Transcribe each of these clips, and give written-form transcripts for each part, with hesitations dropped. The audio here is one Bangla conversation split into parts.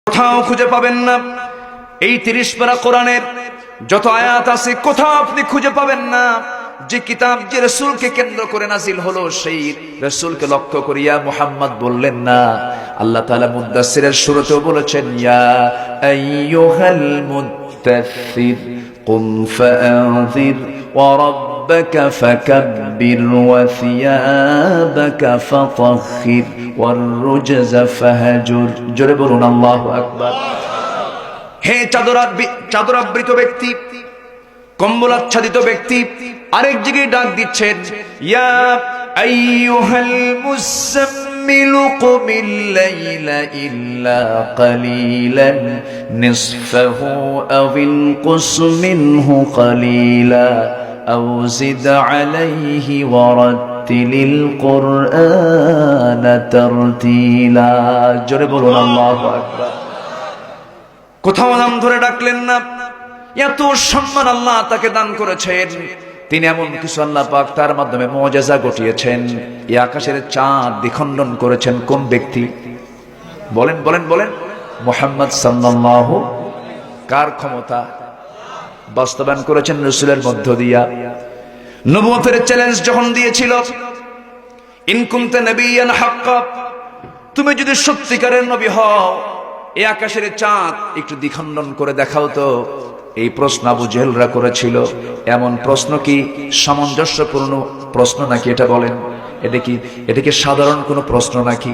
কোথাও খুঁজে পাবেন না। এই 30 পারা কোরআনের যত আয়াত আছে কোথাও আপনি খুঁজে পাবেন না যে কিতাব যে রাসূলকে কেন্দ্র করে নাজিল হলো সেই রাসূলকে লক্ষ্য করিয়া মুহাম্মদ বললেন না। আল্লাহ তাআলা মুদ্দাসসিরের শুরুতেও বলেছেন, ইয়া আইয়ুহাল মুদ্দাসসির কুম ফাআনজির ওয়া রাব্বাকা ফাকাব্বির ওয়া সিয়াবাকা ফাতাহহির ওয়ার রুজজা ফাহজুর। জোরে বলুন আল্লাহু আকবার। হে চাদরাবৃত ব্যক্তি, কম্বল আচ্ছাদিত ব্যক্তি, আরেক জায়গায় ডাক দিচ্ছেন, ইয়া আইয়ুহাল মুসাম্মিলু কুমিল লাইলা ইল্লা কালিলান নিসফাহু আওিল কুস মিনহু কালিলা আও জিদ আলাইহি ওয়া রাত্তিলিল কুরআনা তারতিলা। জোরে বলুন আল্লাহু আকবার। কোথাও নাম ধরে ডাকলেন না। এত সম্মান আল্লাহ তাকে দান করেছেন। তিনি এমন কিছু আল্লাহ পাক তার মাধ্যমে মুআজিজা ঘটিয়েছেন। এই আকাশের চাঁদ দ্বিখণ্ডন করেছেন কোন ব্যক্তি? বলেন বলেন বলেন। মুহাম্মদ সাল্লাল্লাহু। কার ক্ষমতা? বাস্তবায়ন করেছেন রাসূলের মধ্য দিয়া। নবুয়তের চ্যালেঞ্জ যখন দিয়েছিল, ইন কুনতা নাবিয়ান হাক্কা, তুমি যদি সত্যিকারের নবী হও এই আকাশের চাঁদ একটু দ্বিখণ্ডন করে দেখাও তো। এই প্রশ্ন আবু জেহেলরা করেছিল। এমন প্রশ্ন কি সামঞ্জস্যপূর্ণ প্রশ্ন নাকি? এটা বলেন, এটা কি সাধারণ কোনো প্রশ্ন নাকি?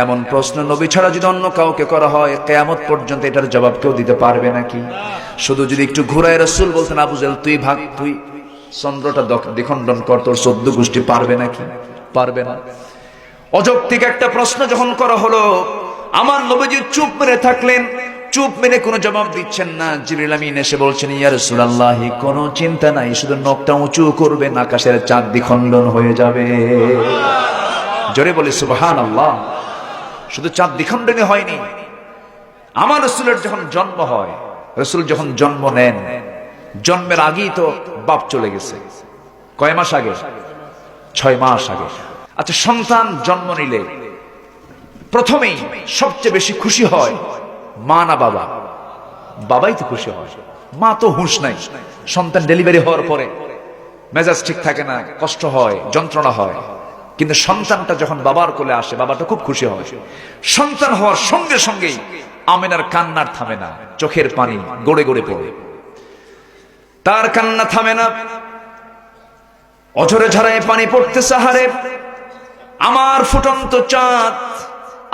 এমন প্রশ্ন নবী ছাড়া যদি অন্য কাউকে করা হয় কিয়ামত পর্যন্ত এটার জবাব কেউ দিতে পারবে নাকি? শুধু যদি একটু ঘুরায় রাসূল বলতেন, আবু জেহেল তুই ভাগ, তুই চন্দ্রটা দ্বিখণ্ডন কর, তোর 14 গোষ্ঠী পারবে নাকি? পারবে না। অযৌক্তিক একটা প্রশ্ন যখন করা হলো, আমার নবীজি চুপ মেরে থাকলেন, চুপ মেরে কোনো জবাব দিচ্ছেন না। জিবরিল আমিন এসে বলছেন, ইয়া রাসূলুল্লাহ কোনো চিন্তা নাই, শুধু নখটা উঁচু করবেন, আকাশের চাঁদ দ্বিখণ্ডন হয়ে যাবে। জোরে বলে সুবহানাল্লাহ। শুধু চাঁদ দ্বিখণ্ডনই হয়নি, আমার রাসূলের যখন জন্ম হয়, রাসূল যখন জন্ম নেন, জন্মের আগেই তো বাপ চলে গেছে। কয় মাস আগে? 6 মাস আগে। আচ্ছা, সন্তান জন্ম নিলে প্রথমেই সবচেয়ে বেশি খুশি হয় মা না বাবা? বাবাই তো খুশি হয়, মা তো হুঁশ নাই। সন্তান ডেলিভারি হওয়ার পরে মেজাজ ঠিক থাকে না, কষ্ট হয়, যন্ত্রণা হয়। কিন্তু সন্তানটা যখন বাবার কোলে আসে, বাবাটা খুব খুশি হয়। সন্তান হওয়ার সঙ্গে সঙ্গেই আমিনার কান্নার থামে না, চোখের পানি গড়ে গড়ে পড়ে। তার কান্না থামে না, অঝরে ঝরায় পানি পড়তেছে। হারে আমার ফুটন্ত চাঁদ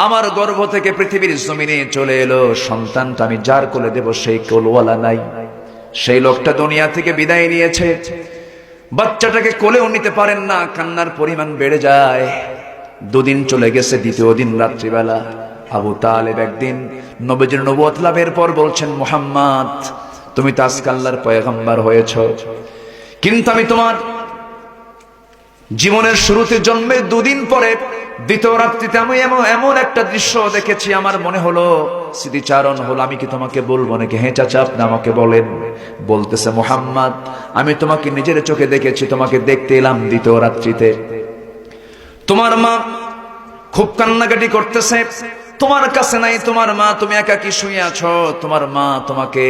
আমার গর্ভ থেকে পৃথিবীর জমিনে চলে এলো। সন্তানটা আমি যার কোলে দেব সেই কোলওয়ালা নাই, সেই লোকটা দুনিয়া থেকে বিদায় নিয়েছে। বাচ্চাটাকে কোলেও নিতে পারেন না, কান্নার পরিমাণ বেড়ে যায়। 2 দিন চলে গেছে, 2য় দিন রাত্রিবেলা আবু তালেব একদিন নবীজির নবুয়ত লাভের পর বলছেন, মুহাম্মদ তুমি তো আজকে আল্লাহর পয়গম্বর হয়েছ, কিন্তু আমি তোমার জীবনের শুরুতে জন্মের 2 দিন পরে 2য় রাত্রিতে আমি এমন একটা দৃশ্য দেখেছি, আমার মনে হলো, স্মৃতিচারণ হলো, আমি কি তোমাকে বলবো নাকি? হ্যাঁ চাচা আপনি আমাকে বলেন। বলতেছে, মুহাম্মদ আমি তোমাকে নিজের চোখে দেখেছি, তোমাকে দেখতে এলাম 2য় রাত্রিতে। তোমার মা খুব কান্নাকাটি করতেছে, তোমার কাছে নাই তোমার মা, তুমি একাকী শুয়ে আছো। তোমার মা তোমাকে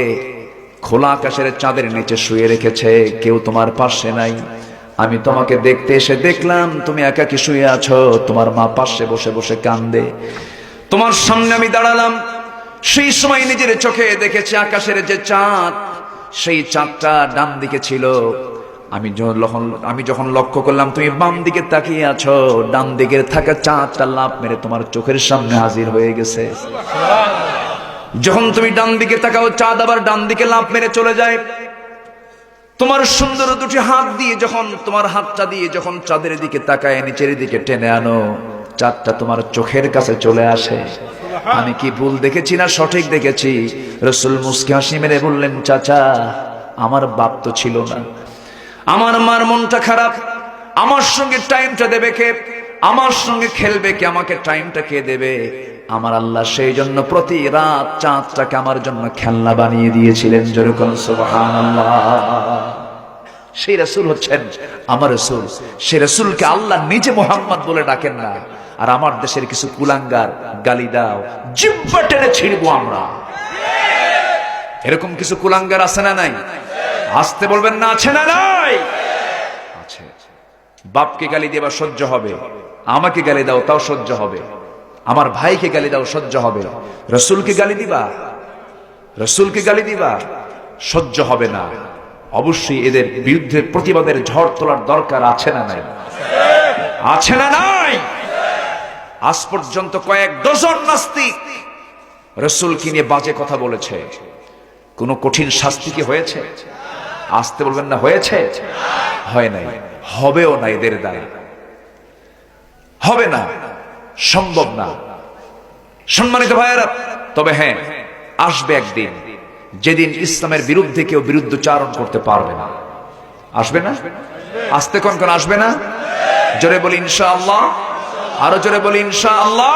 খোলা আকাশের চাঁদের নিচে শুয়ে রেখেছে, কেউ তোমার পাশে নাই। আমি তোমাকে দেখতে এসে দেখলাম তুমি একাকী শুয়ে আছো, তোমার মা পাশে বসে বসে কান্দে। তোমার সামনে আমি দাঁড়ালাম, সেই সময় নিজের চোখে দেখেছি আকাশের যে চাঁদ, সেই চাঁদটা ডান দিকে ছিল। আমি যখন লক্ষ্য করলাম তুমি বাম দিকে তাকিয়ে আছো, ডান দিকে থাকা চাঁদটা লাফ মেরে তোমার চোখের সামনে হাজির হয়ে গেছে। যখন তুমি ডান দিকে তাকাও, চাঁদ আবার ডান দিকে লাফ মেরে চলে যায়। তোমার সুন্দর 2টি হাত দিয়ে যখন, তোমার হাতটা দিয়ে যখন চাঁদের দিকে তাকায়, নিচের দিকে টেনে আনো, চাঁদটা তোমার চোখের কাছে চলে আসে। আমি কি ভুল দেখেছি না সঠিক দেখেছি? রাসূল মুস্কি হাসি মেরে বললেন, চাচা আমার বাপ তো ছিল না, আমার মার মনটা খারাপ, আমার সঙ্গে টাইমটা দেবে কে? আমার সঙ্গে খেলবে কে? আমাকে টাইমটা কে দেবে? আমার আল্লাহ সেই জন্য প্রতি রাত চাঁদটাকে আমার জন্য খেলনা বানিয়ে দিয়েছিলেন। যেরকম সুবহানাল্লাহ। সেই রাসূল হচ্ছেন আমার রাসূল। সেই রাসূলকে আল্লাহ নিজে মুহাম্মদ বলে ডাকেন না, আর আমার দেশের কিছু কুলাঙ্গার গালি দাও, জিহ্বা টেনে ছিড়বো আমরা। এরকম কিছু কুলাঙ্গার আছে না নাই? আসতে বলবেন না, আছে না নাই? আছে। বাপকে গালি দেবা সহ্য হবে, আমাকে গালি দাও তাও সহ্য হবে, আমার ভাইকে গালি দাও সহ্য হবে, রসুলকে গালি দিবা, রসুলকে গালি দিবা, সহ্য হবে না। অবশ্যই এদের বিরুদ্ধে প্রতিবাদের ঝড় তোলার দরকার আছে না নাই? আছে না নাই? আজ পর্যন্ত কয়েক ডজন নাস্তিক রসুলকে নিয়ে বাজে কথা বলেছে, কোনো কঠিন শাস্তি কি হয়েছে? আসতে বলবেন না, হয়েছে? হয় নাই, হবেও না, এদের দ্বারা হবে না, সম্ভব না। সম্মানিত ভাইয়েরা, তবে হ্যাঁ, আসবে একদিন যেদিন ইসলামের বিরুদ্ধে কেউ বিরুদ্ধচারণ করতে পারবে না। আসবে না? আসতে কোন আসবে না? জোরে বলি ইনশাআল্লাহ, আরো জোরে বলি ইনশাআল্লাহ।